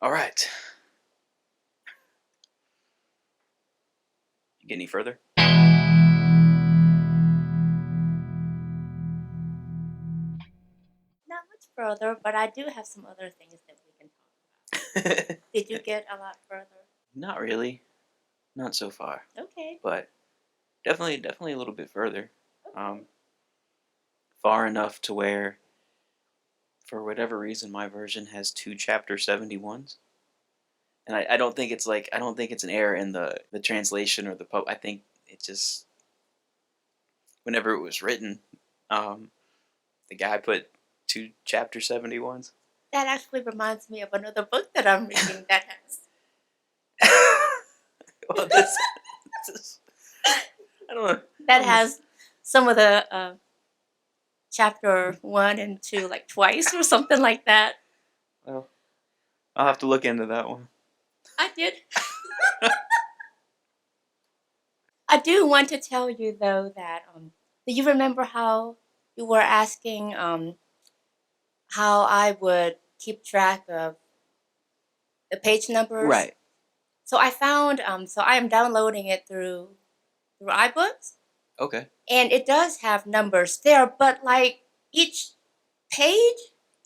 All right. You get any further? Not much further, but I do have some other things that we can talk about. Did you get a lot further? Not really. Not so far. Okay. But definitely a little bit further. Okay. Far enough to where, for whatever reason, my version has two chapter 71s. And I don't think it's like, I don't think it's an error in the translation or the I think it just, whenever it was written, um, the guy put two chapter 71s. That actually reminds me of another book that I'm reading that has. Well, this I don't know. That has some of the chapter 1 and 2 like twice or something like that. Well, I'll have to look into that one. I did. I do want to tell you though that do you remember how you were asking how I would keep track of the page numbers? Right. So I found so I am downloading it through iBooks, Okay. and it does have numbers there, but like each page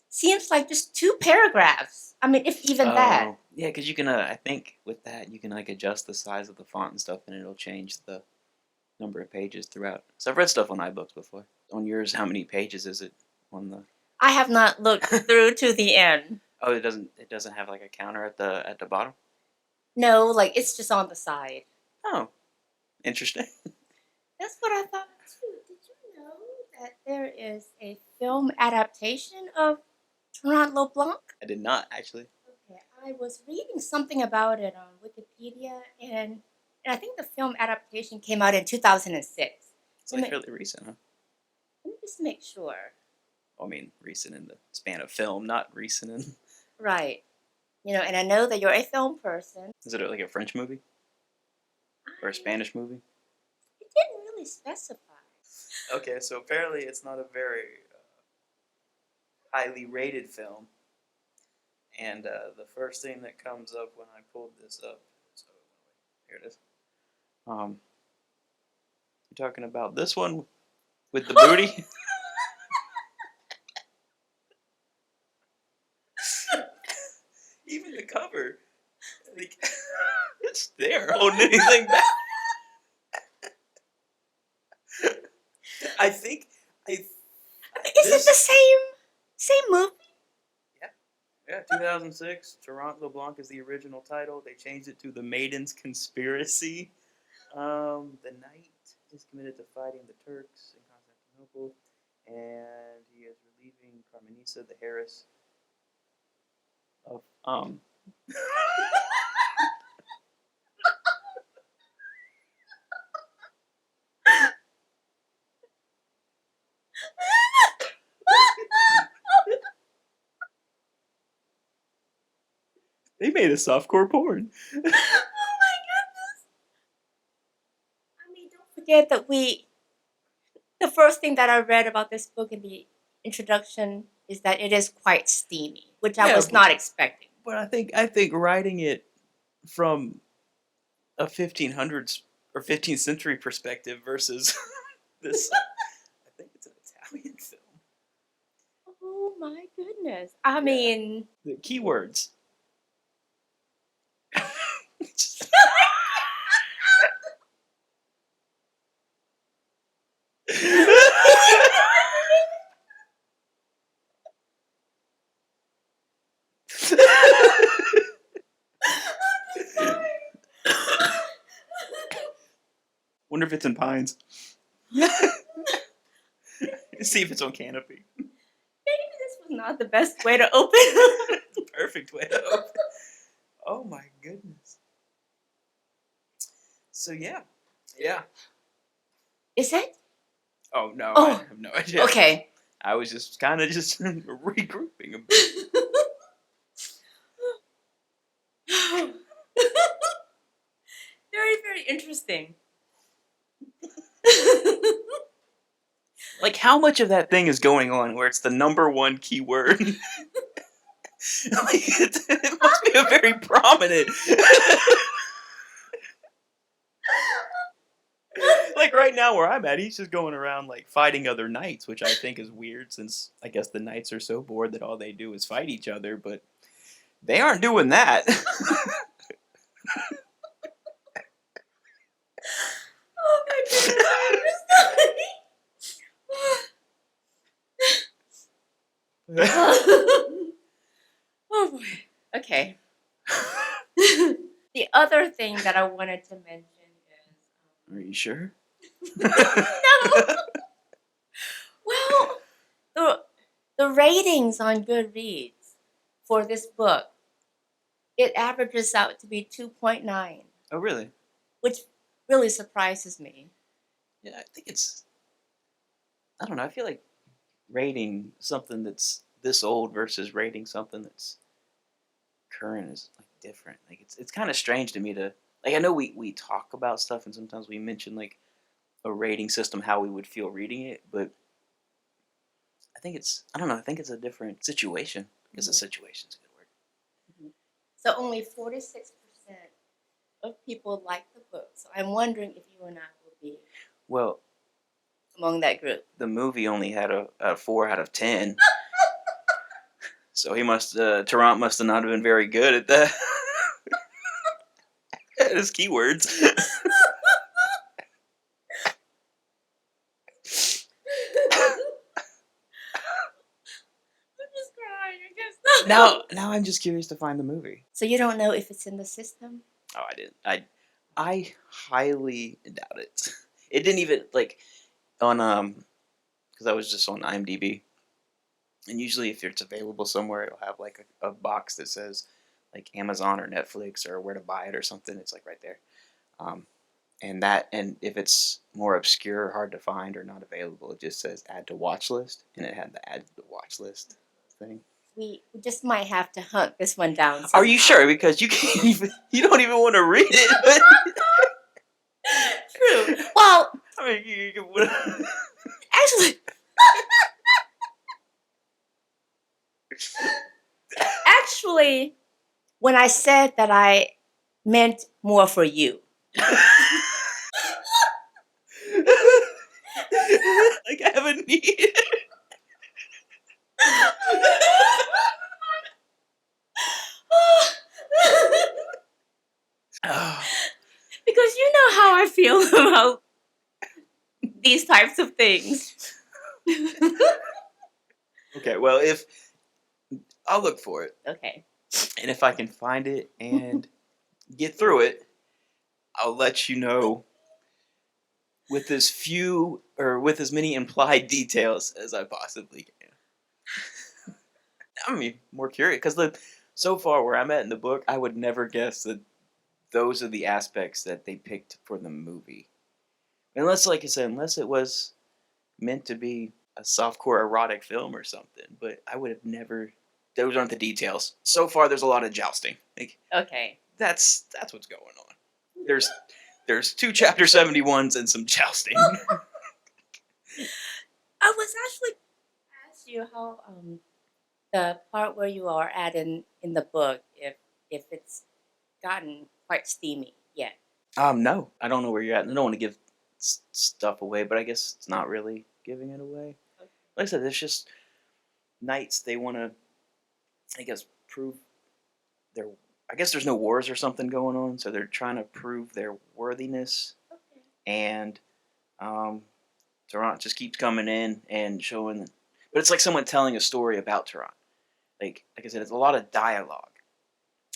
seems like just two paragraphs. I mean, if even that. Oh, yeah, because you can. I think with that you can like adjust the size of the font and stuff, and it'll change the number of pages throughout. So I've read stuff on iBooks before. On yours, how many pages is it on the? I have not looked through to the end. Oh, it doesn't. It doesn't have like a counter at the bottom. No, like it's just on the side. Oh, interesting. That's what I thought too. Did you know that there is a film adaptation of Laurent Leblanc? I did not actually. Okay, I was reading something about it on Wikipedia, and I think the film adaptation came out in 2006. It's like fairly recent, huh? Let me just make sure. I mean, recent in the span of film, not recent in. Right. You know, and I know that you're a film person. Is it like a French movie or a Spanish movie? It didn't really specify. Okay, so apparently it's not a very highly rated film. And the first thing that comes up when I pulled this up is, oh, here it is. You're talking about this one with the booty? Even the cover, like, it's there holding anything back. I think Is it the same movie? Yeah, 2006. Laurent Leblanc is the original title. They changed it to The Maiden's Conspiracy. The knight is committed to fighting the Turks in Constantinople, and he is relieving Carmenisa, the heiress of They made a softcore porn. Oh my goodness! I mean, don't forget that the first thing that I read about this book in the introduction is that it is quite steamy, which I was not expecting. But I think writing it from a 1500s or 15th century perspective versus this, I think it's an Italian film. Oh my goodness! I mean, The keywords. Wonder if it's in Pines. See if it's on Canopy. maybe this was not the best way to open. Perfect way to open. Oh my goodness. So yeah. Is it? Oh no, Oh. I have no idea. Okay. I was just kind of just regrouping a bit. Very, very interesting. Like, how much of that thing is going on where it's the number one keyword? Like, it must be a very prominent. Like right now where I'm at, he's just going around like fighting other knights, which I think is weird since I guess the knights are so bored that all they do is fight each other, but they aren't doing that. Oh my goodness, I'm just dying. Oh boy. Okay. The other thing that I wanted to mention is Are you sure? no. Well, the ratings on Goodreads for this book, it averages out to be 2.9, Oh, really? which really surprises me. Yeah, I think it's. I don't know. I feel like rating something that's this old versus rating something that's current is like different. Like it's kind of strange to me to like. I know we talk about stuff and sometimes we mention like a rating system how we would feel reading it, but I think it's I don't know. I think it's a different situation. Because a Mhm. situation's a good word. Mhm. So only 46% of people like the book. So I'm wondering if you and I will be Well, among that group. the movie only had a 4 out of 10, so he must Tarant must have not have been very good at that. At his keywords. I'm just crying. I guess. Now I'm just curious to find the movie. So you don't know if it's in the system? Oh, I didn't. I highly doubt it. It didn't even like on because I was just on IMDb, and usually if it's available somewhere, it'll have like a box that says like Amazon or Netflix or where to buy it or something. It's like right there. Um, and if it's more obscure, hard to find, or not available, it just says add to watch list, and it had the add to watch list thing. We just might have to hunt this one down. Are you somehow. sure? Because you don't even want to read it. True. Well, I mean, actually, actually, when I said that I meant more for you. like I have a need. Oh, Because you know how I feel about these types of things. okay, well, if I'll look for it, Okay. and if I can find it and get through it, I'll let you know with as few or with as many implied details as I possibly can. I mean, more curious because so far where I'm at in the book, I would never guess that those are the aspects that they picked for the movie. Unless, like I said, unless it was meant to be a softcore erotic film or something. But I would have never. Those aren't the details. So far, there's a lot of jousting. Like Okay. that's what's going on. There's 2 chapter 71s and some jousting. I was actually ask you how the part where you are at in the book, if it's gotten quite steamy yet. No, I don't know where you're at. I don't want to give stuff away, but I guess it's not really giving it away. Okay. Like I said, it's just knights. They want to, I guess, prove their. I guess there's no wars or something going on, so they're trying to prove their worthiness. Okay. And Tarant just keeps coming in and showing, but it's like someone telling a story about Tarant. Like I said, it's a lot of dialogue,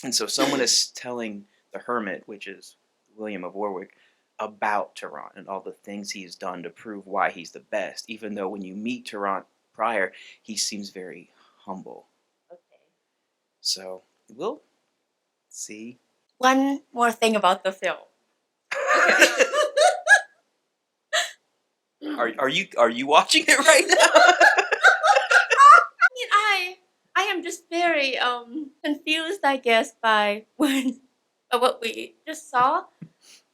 and so someone is telling the hermit, which is William of Warwick, about Tarant and all the things he's done to prove why he's the best. Even though when you meet Tarant prior, he seems very humble. Okay. So we'll see. One more thing about the film. Okay. Are you watching it right now? I am just very confused, I guess, by what we just saw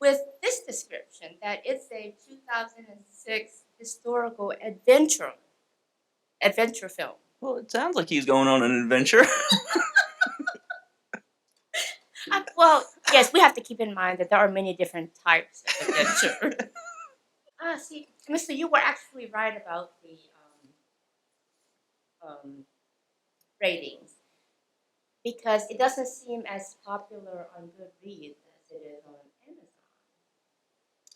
with this description that it's a 2006 historical adventure film. Well, it sounds like he's going on an adventure. Well, yes, we have to keep in mind that there are many different types of adventure. See, Mister, you were actually right about the ratings because it doesn't seem as popular on Goodreads as it is on Amazon.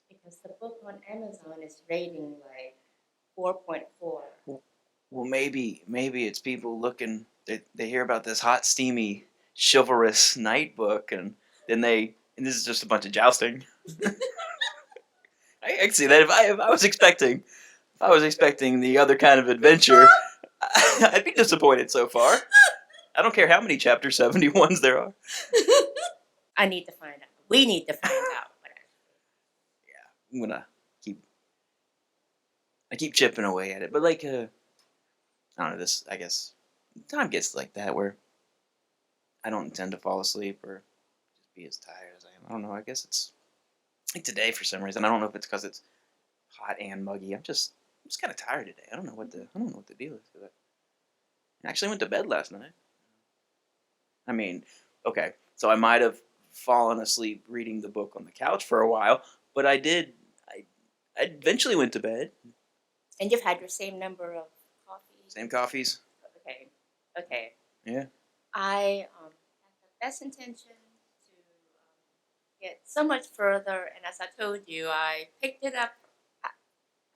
Because the book on Amazon is rating like 4.4. Well, maybe it's people looking. They hear about this hot, steamy, chivalrous knight book, and then and this is just a bunch of jousting. I can see that if I was expecting the other kind of adventure, I'd be disappointed so far. I don't care how many chapter 71s there are. I need to find out. We need to find out. I'm gonna keep chipping away at it, but like I don't know. This, I guess, time gets like that where I don't intend to fall asleep or just be as tired as I am. I don't know. I guess it's like today for some reason. I don't know if it's because it's hot and muggy. I'm just kind of tired today. I don't know what the deal is. 'Cause I actually went to bed last night. I mean, okay, so I might have fallen asleep reading the book on the couch for a while, but I did. I eventually went to bed. And you've had your same number of coffees. Same coffees. Okay. Okay. Yeah. I had the best intention to get so much further, and as I told you, I picked it up. I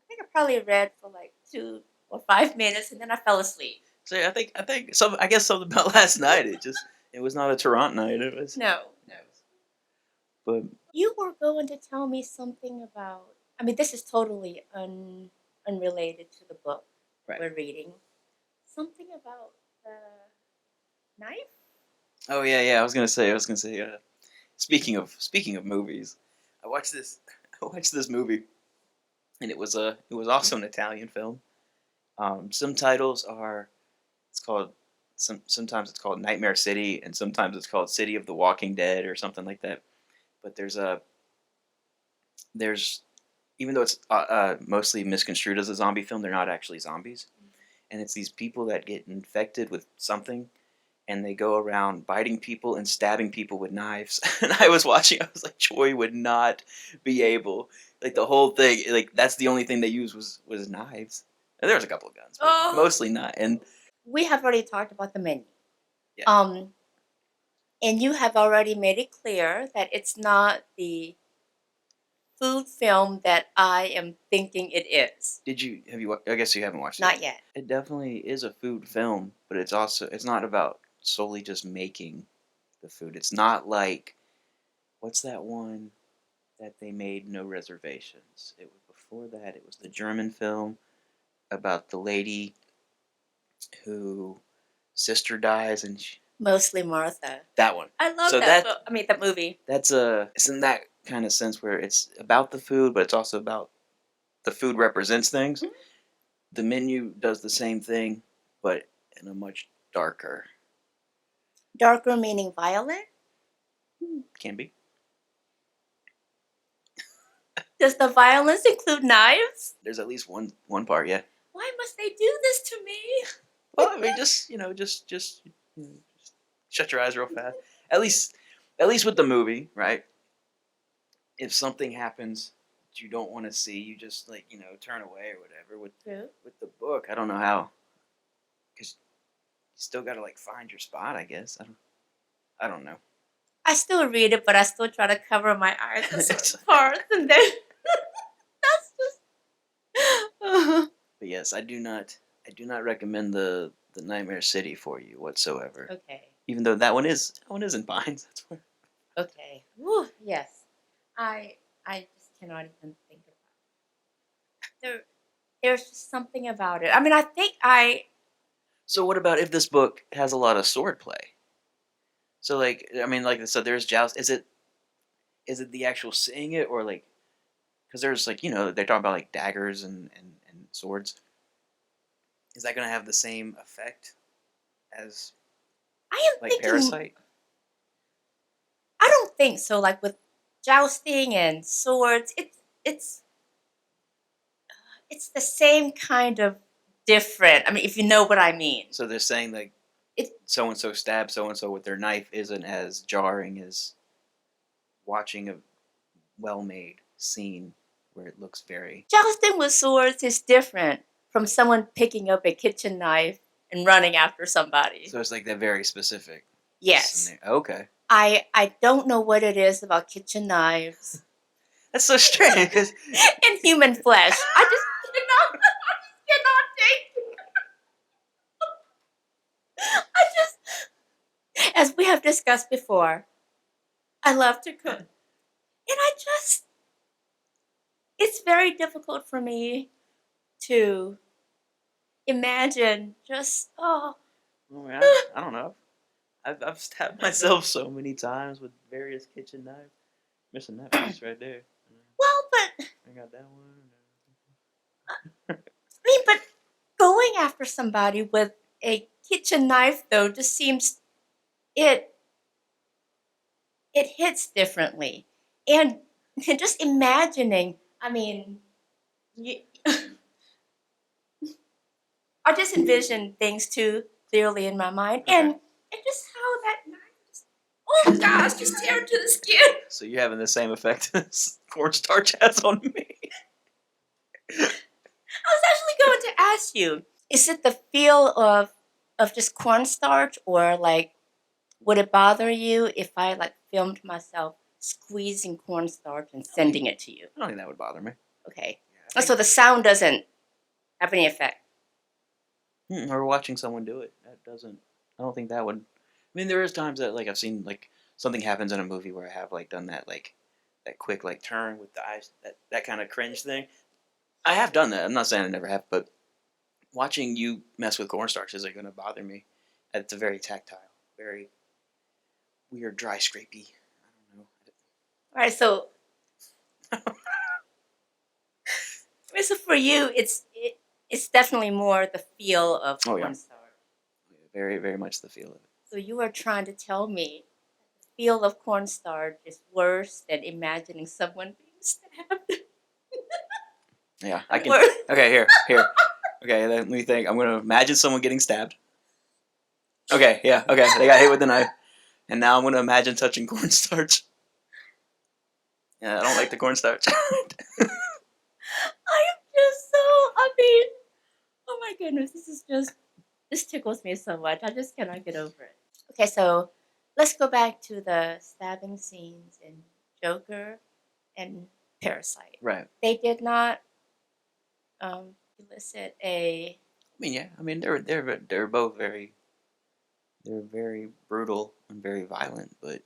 think I probably read for like 2 or 5 minutes, and then I fell asleep. So I think some. I guess something about last night. It was not a Toronto night. It was No. But You were going to tell me something about. I mean, this is totally unrelated to the book Right. we're reading. Something about the knife. oh yeah. I was gonna say. Speaking of movies, I watched this. I watched this movie, and it was also an Italian film. Some titles are. It's called. Sometimes it's called Nightmare City, and sometimes it's called City of the Walking Dead or something like that. But there's even though it's mostly misconstrued as a zombie film, they're not actually zombies, and it's these people that get infected with something, and they go around biting people and stabbing people with knives. And I was watching, I was like, Joy would not be able, like the whole thing, like that's the only thing they used was knives. And there was a couple of guns, but mostly not. And We have already talked about the menu. Yeah. And you have already made it clear that it's not the food film that I am thinking it is. I guess you haven't watched it. Not yet. It definitely is a food film, but it's not about solely just making the food. It's not like what's that one that they made No Reservations. It was before that. It was the German film about the lady who sister dies and Mostly Martha. that one. I love So that. that- I mean, that movie. It's in that kind of sense where it's about the food, but it's also about the food represents things. Mhm. The menu does the same thing, but in a much darker. Darker meaning violent. Can be. Does the violence include knives? There's at least one part, yeah. Why must they do this to me? Well, I mean, just shut your eyes real fast. At least with the movie, right? If something happens that you don't want to see, you just turn away or whatever. True. With the book, I don't know how, because you still got to find your spot. I guess I don't know. I still read it, but I still try to cover my eyes in certain parts, and then that's just. But yes, I do not recommend the Nightmare City for you whatsoever. Okay. Even though that one is in Pines. That's where. Okay. Whew, yes. I just cannot even think about it. There's just something about it. I mean, I think So what about if this book has a lot of sword play? So like I said, there's joust. Is it the actual seeing it or because there's they're talking about daggers and swords. Is that gonna have the same effect as I am thinking. Parasite? I don't think so. Like with jousting and swords, it's the same kind of different. I mean, if you know what I mean. So they're saying like It so and so stabbed so and so with their knife isn't as jarring as watching a well-made scene where it looks very. jousting with swords is different from someone picking up a kitchen knife and running after somebody. So it's like that very specific. Yes. Okay. I don't know what it is about kitchen knives That's so strange because and human flesh. I just cannot take. I just, as we have discussed before, I love to cook, and it's very difficult for me to imagine just I don't know. I've stabbed myself so many times with various kitchen knives. Missing that piece right there. well, but I got that one. I mean, but going after somebody with a kitchen knife though just seems it it hits differently, and just imagining. I mean, you, I just envision things too clearly in my mind, Okay. and just how that knife just, oh gosh, just tear to the skin. So you're having the same effect as cornstarch has on me. I was actually going to ask you, is it the feel of just cornstarch, or like would it bother you if I like filmed myself squeezing cornstarch and sending it to you? I don't think that would bother me. Okay. Yeah, So the sound doesn't have any effect. or watching someone do it. That doesn't. I don't think that would. I mean, there is times that like I've seen like something happens in a movie where I have like done that like that quick like turn with the eyes that kind of cringe thing. I have done that. I'm not saying I never have, but watching you mess with cornstarch isn't going to bother me. It's a very tactile, very weird, dry, scrapey. I don't All right. So, so for you, it's definitely more the feel of Oh, yeah. cornstarch. know. Very, very much the feel of it. So you are trying to tell me the feel of cornstarch is worse than imagining someone being stabbed. Yeah, I can. Worse. Okay, here. Okay, let me think. I'm gonna imagine someone getting stabbed. Okay, yeah, okay. They got hit with a knife, and now I'm gonna imagine touching cornstarch. Yeah, I don't like the cornstarch. I am just so. I mean, oh my goodness, this tickles me so much. I just cannot get over it. Okay, so let's go back to the stabbing scenes in Joker and Parasite. Right. They did not elicit a. I mean, yeah. I mean, they're both they're very brutal and very violent, but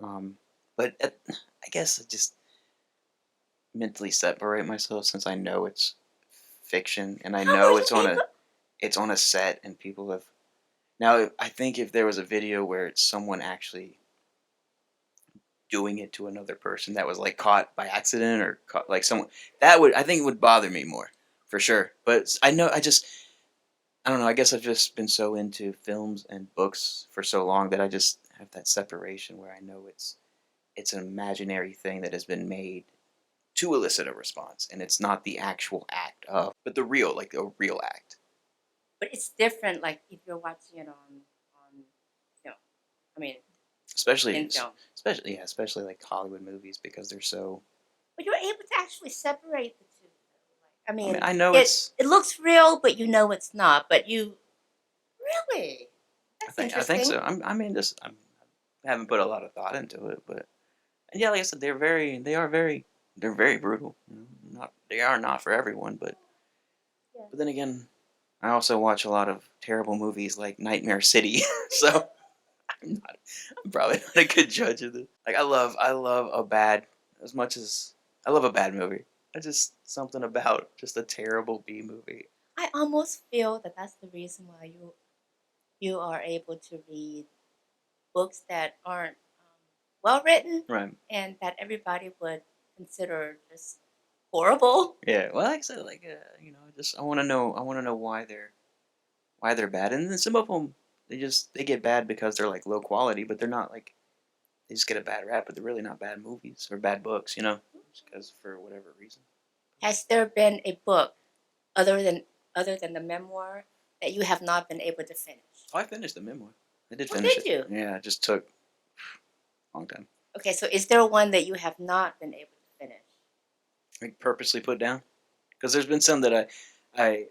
I guess I just mentally separate myself since I know it's fiction and I How know are you it's on a set and people have. Now, I think if there was a video where it's someone actually doing it to another person that was like caught by accident or caught like someone that would I think it would bother me more for sure. But I know I don't know. I guess I've just been so into films and books for so long that I just have that separation where I know it's an imaginary thing that has been made to elicit a response, and it's not the actual act of, but the real like a real act. But it's different, like if you're watching it on film. I mean, Especially in film. especially like Hollywood movies because they're so. But you're able to actually separate the two. I mean, I know it looks real, but you know it's not. But you really, that's I interesting. think so. I haven't put a lot of thought into it, but and yeah, like I said, they're very brutal. You know, not they are not for everyone, but Yeah. but then again, I also watch a lot of terrible movies like Nightmare City, so I'm probably not a good judge of this. Like I love a bad as much as I love a bad movie. I just something about just a terrible B movie. I almost feel that that's the reason why you are able to read books that aren't well written Right. and that everybody would consider just horrible. Yeah. Well, like I said, I want to know. I want to know why they're bad, and then some of them they get bad because they're like low quality, but they're not like they just get a bad rap, but they're really not bad movies or bad books, just because for whatever reason. Has there been a book other than other than the memoir that you have not been able to finish? Oh, I finished the memoir. I did Oh, finish did it. you? Yeah, it just took a long time. Okay, so is there one that you have not been able to finish? Like purposely put down because there's been some that I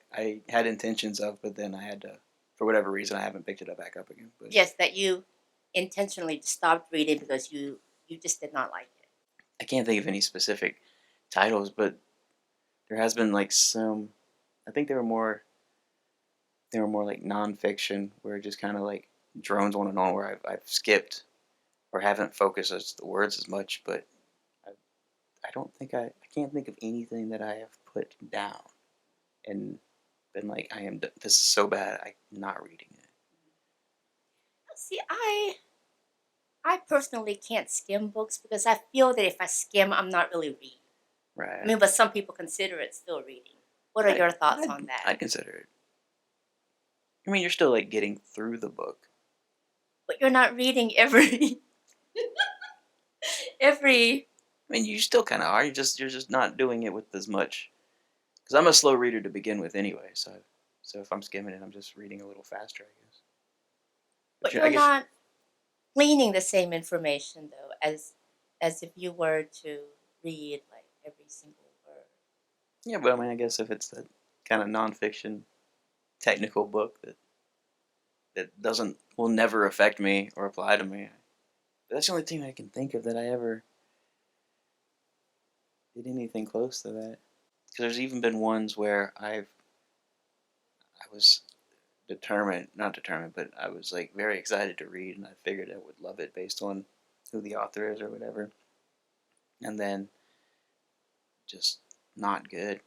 had intentions of, but then I had to, for whatever reason, I haven't picked it up back up again. But Yes, that you intentionally stopped reading because you just did not like it. I can't think of any specific titles, but there has been like some. I think they were more like nonfiction, where it just kind of like drones on and on, where I've skipped or haven't focused as the words as much. But I, I don't think I can't think of anything that I have put down and been like, this is so bad, I'm not reading it. See, I personally can't skim books because I feel that if I skim, I'm not really reading. I Right. mean, but some people consider it still reading. What are I, your thoughts I'd, on that? I'd consider it. I mean, you're still like getting through the book. But you're not reading every every. I mean, you still kind of are. You're just not doing it with as much. Because I'm a slow reader to begin with, anyway. So if I'm skimming it, I'm just reading a little faster, I guess. But But I you're guess not gleaning the same information though as if you were to read like every single word. yeah. But I mean, I guess if it's that kind of nonfiction, technical book that doesn't will never affect me or apply to me, that's the only thing I can think of that I ever did anything close to that. Because there's even been ones where I was determined, not determined, but I was like very excited to read, and I figured I would love it based on who the author is or whatever, and then just not good.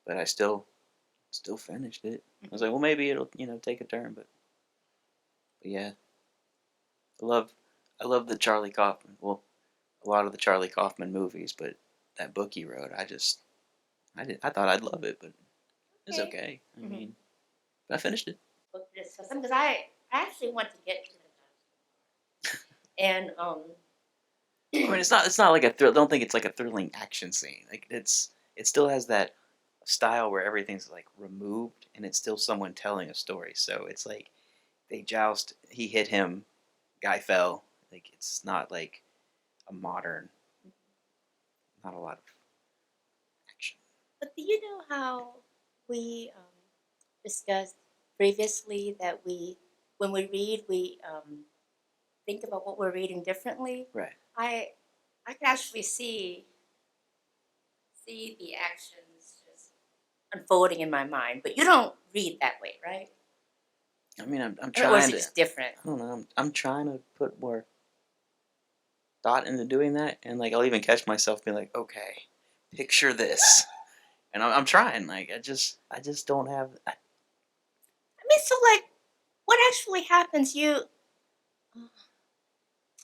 But I still finished it. I was like, well, maybe it'll take a turn, but yeah, I love I love the Charlie Kaufman. Well, a lot of the Charlie Kaufman movies, but that book he wrote, I thought I'd love it, but it's Okay. okay. I Mhm. mean, but I finished it. Book discuss them because I actually want to get to the and I mean, it's not like a thrill. Don't think it's like a thrilling action scene. Like it still has that style where everything's like removed, and it's still someone telling a story. So it's like they joust. He hit him. Guy fell. Like it's not like a modern. Not a lot of action. But do you know how we discussed previously that when we read, we think about what we're reading differently? Right. I I can actually see the actions just unfolding in my mind, but you don't read that way, right? I mean, I'm Or is trying it to. just different? I don't know. I'm trying to put more thought into doing that, and like I'll even catch myself being like, okay, picture this, and I'm trying. Like I just don't have. I mean, so like, what actually happens?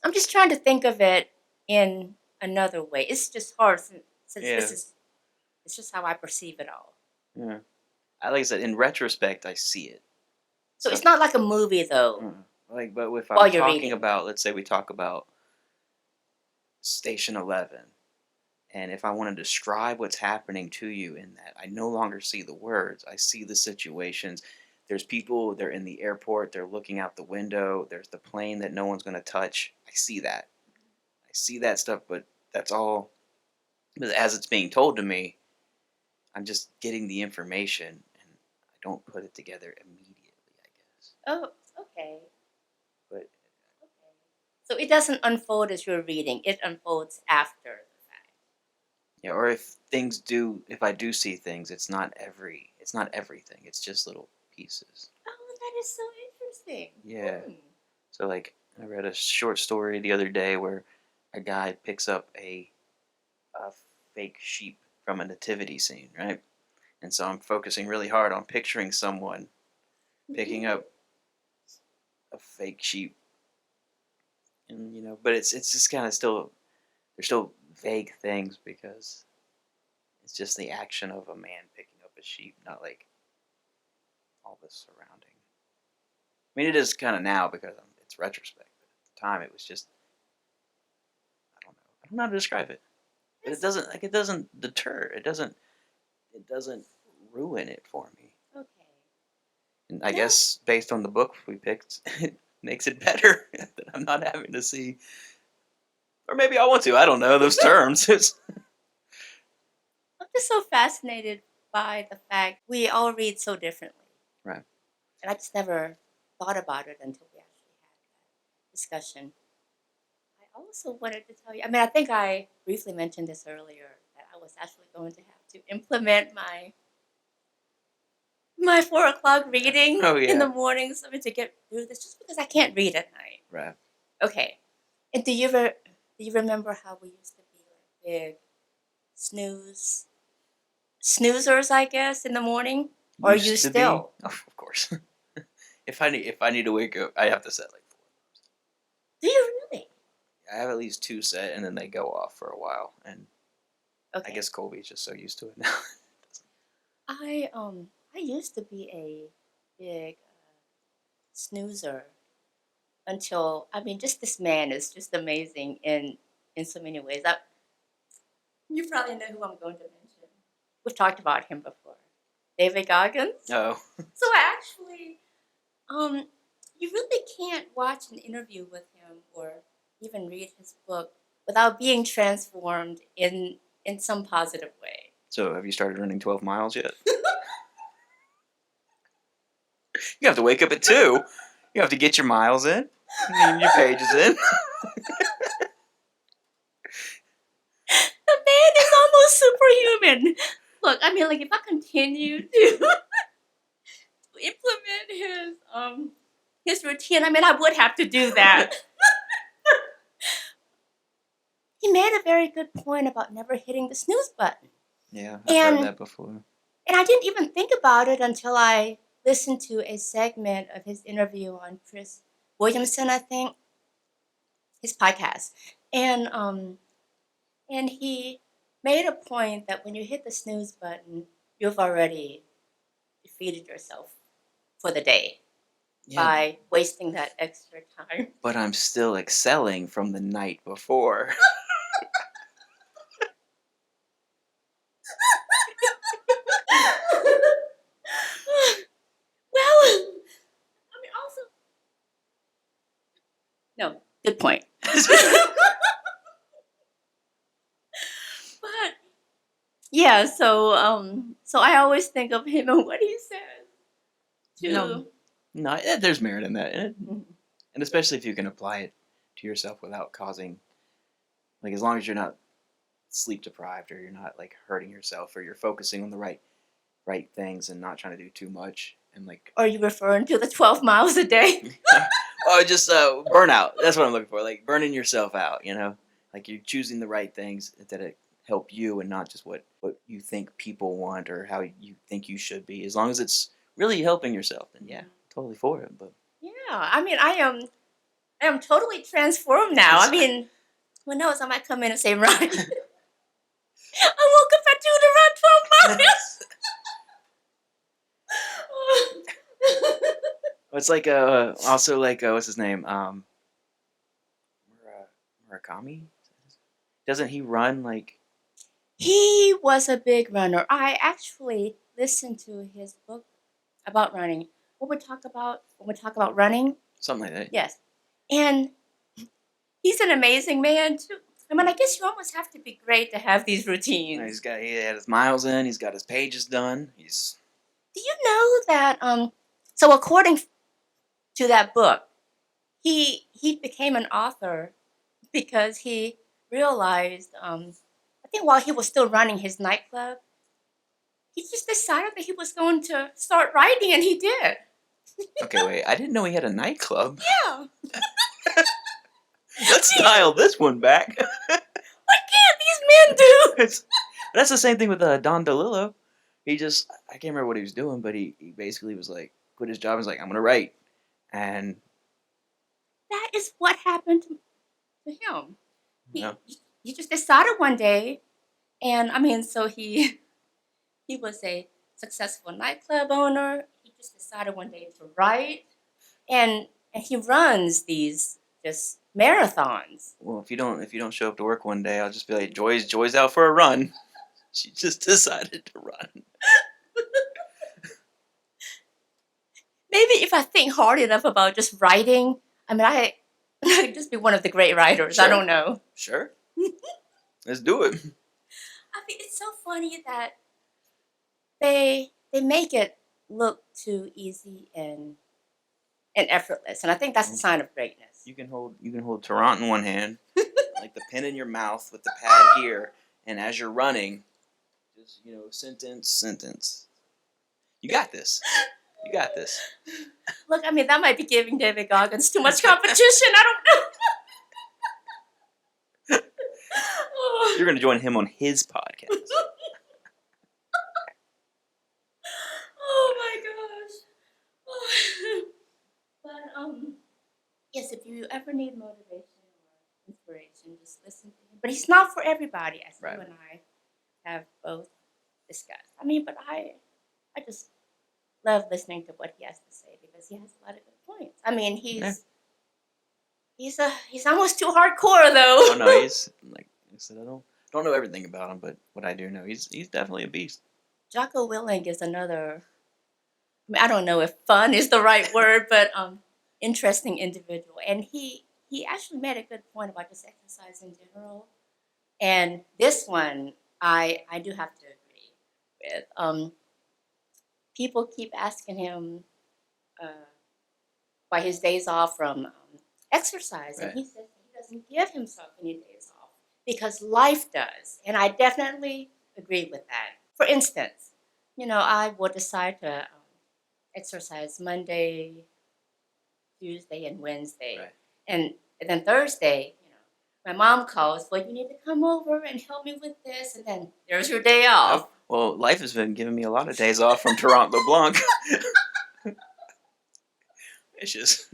I'm just trying to think of it in another way. It's just hard since Yeah. it's just how I perceive it all. Yeah. Like I said, in retrospect, I see it. So So, it's not like a movie though. like, but if While I'm you're talking reading. about, let's say we talk about Station 11, and if I want to describe what's happening to you in that, I no longer see the words. I see the situations. There's people, they're in the airport, they're looking out the window, there's the plane that no one's going to touch. I see that. I see that stuff, but that's all. But as it's being told to me, I'm just getting the information and I don't put it together immediately, I guess. Oh, okay. But Okay. So it doesn't unfold as you're reading. It unfolds after the fact. yeah, or if I do see things, it's not everything. It's just little pieces. Oh, that is so interesting. Yeah. Hmm. So like I read a short story the other day where a guy picks up a fake sheep from a nativity scene, right? And so I'm focusing really hard on picturing someone picking up a fake sheep, and but it's just kind of still they're still vague things because it's just the action of a man picking up a sheep, not like all the surrounding. I mean, it is kind of now because it's retrospect. But at the time, it was just I don't know. I don't know how to describe it, but it Yes. doesn't deter. It doesn't ruin it for me. Okay. And I Yeah. guess based on the book we picked, it makes it better that I'm not having to see, or maybe I want to. I don't know those terms. I'm just so fascinated by the fact we all read so differently. Right. And I just never thought about it until we actually had that discussion. I also wanted to tell you, I mean, I think I briefly mentioned this earlier, that I was actually going to have to implement my 4 o'clock reading Oh in the yeah. mornings, I mean, to get through this, just because I can't read at night. Right. Okay. And do you remember how we used to be like big snoozers, I guess, in the morning? Or are you Used to be. still? Oh, of course. If I need to wake up, I have to set like 4. Do you really? I have at least 2 set, and then they go off for a while. And I Okay. guess Colby's just so used to it now. I used to be a big snoozer until, I mean, just this man is just amazing in so many ways. You probably know who I'm going to mention. We've talked about him before. David Goggins. Oh, So I actually, you really can't watch an interview with him or even read his book without being transformed in some positive way. so have you started running 12 miles yet? You have to wake up at 2. You have to get your miles in, and your pages in. The man is almost superhuman. Look, I mean, like if I continue to implement his routine, I mean, I would have to do that. He made a very good point about never hitting the snooze button. Yeah, I've heard And that before. and I didn't even think about it until I listened to a segment of his interview on Chris Williamson, I think, his podcast. And he made a point that when you hit the snooze button, you've already defeated yourself for the day Yeah, by wasting that extra time. but I'm still excelling from the night before. Well, I mean, also, no, good point. But yeah, so I always think of him and what he says to. No, there's merit in that, Mhm. and especially if you can apply it to yourself without causing, like, as long as you're not sleep deprived or you're not like hurting yourself or you're focusing on the right things and not trying to do too much and like Are you referring to the 12 miles a day? oh just burnout. That's what I'm looking for. Like burning yourself out. Like you're choosing the right things that help you and not just what you think people want or how you think you should be. As long as it's really helping yourself, then yeah, totally for it. But Yeah, I mean, I am totally transformed now. I mean, who knows? I might come in and say, "Run." I woke up at 2 to run 12 miles. it's like also like what's his name Murakami. Doesn't he run like He was a big runner. I actually listened to his book about running. What we talk about when we talk about running? something like that? Yes, and he's an amazing man too. I mean, I guess you almost have to be great to have these routines. He had his miles in. He's got his pages done. He's Do you know that? So according to that book, he became an author because he realized. I think while he was still running his nightclub, he just decided that he was going to start writing, and he did. okay. Wait, I didn't know he had a nightclub. Yeah. Let's dial this one back. What can't these men do? That's the same thing with Don DeLillo. He just I can't remember what he was doing, but he basically was like quit his job and was like I'm gonna write, and That is what happened to him. you know He just decided one day, and I mean, so he was a successful nightclub owner. He just decided one day to write, and he runs these just marathons. well if you don't show up to work one day, I'll just be like Joy's out for a run. She just decided to run. maybe if I think hard enough about just writing, I mean, I could just be one of the great writers. I Sure. don't know. Sure. Let's do it. I mean, it's so funny that they make it look too easy and effortless, and I think that's a sign of greatness. You can hold Tarant in one hand, like the pen in your mouth with the pad here, and as you're running, just sentence. You got this. You got this. Look, I mean, that might be giving David Goggins too much competition. I don't know. You're gonna join him on his podcast. Oh my gosh. But yes, if you ever need motivation or inspiration, just listen to him. But he's not for everybody, as Right. you and I have both discussed. I mean, but I just love listening to what he has to say because he has a lot of good points. I mean, he's almost too hardcore though. Oh no, he's like I said, I don't know everything about him, but what I do know, he's definitely a beast. Jocko Willing is another. I mean, I don't know if fun is the right word, but interesting individual, and he actually made a good point about just exercise in general. And this one, I do have to agree with. People keep asking him by his days off from exercise, and Right. he says he doesn't give himself any days off because life does, and I definitely agree with that. For instance, I will decide to exercise Monday, Tuesday, and Wednesday, Right. and then Thursday, my mom calls. Well, you need to come over and help me with this, and then there's your day off. Well, life has been giving me a lot of days off from Tarant LeBlanc. Vicious.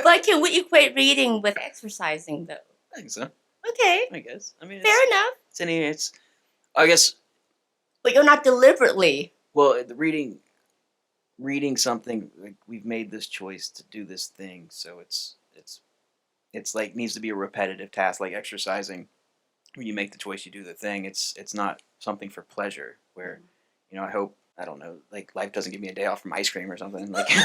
But can we equate reading with exercising, though? I think so. Okay, I guess. I mean, fair enough. it's I guess. But you're not deliberately. Well, the reading something, like we've made this choice to do this thing, so it's like needs to be a repetitive task, like exercising. When you make the choice, you do the thing. It's not something for pleasure. Where, I hope, I don't know, like life doesn't give me a day off from ice cream or something. Like, you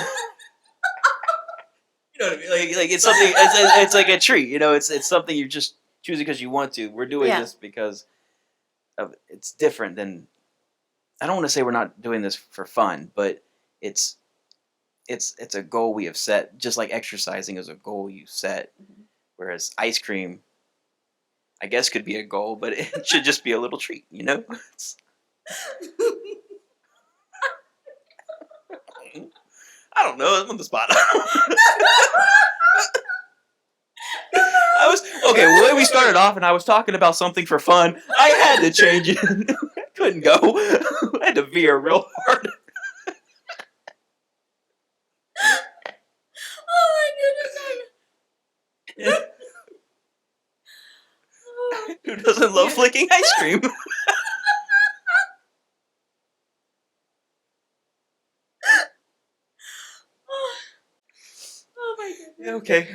know what I mean? Like it's something. It's like a treat. It's something you're just choosing because you want to. We're doing Yeah. this because of it's different than. I don't want to say we're not doing this for fun, but it's a goal we have set. Just like exercising is a goal you set, whereas ice cream, I guess, could be a goal, but it should just be a little treat. It's- I don't know. I'm on the spot. I was okay. The way we started off, and I was talking about something for fun. I had to change it. Couldn't go. I had to veer real hard. Oh my goodness! Who doesn't love flicking ice cream? Oh my goodness! Okay.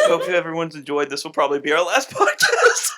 Hope everyone's enjoyed. This will probably be our last podcast.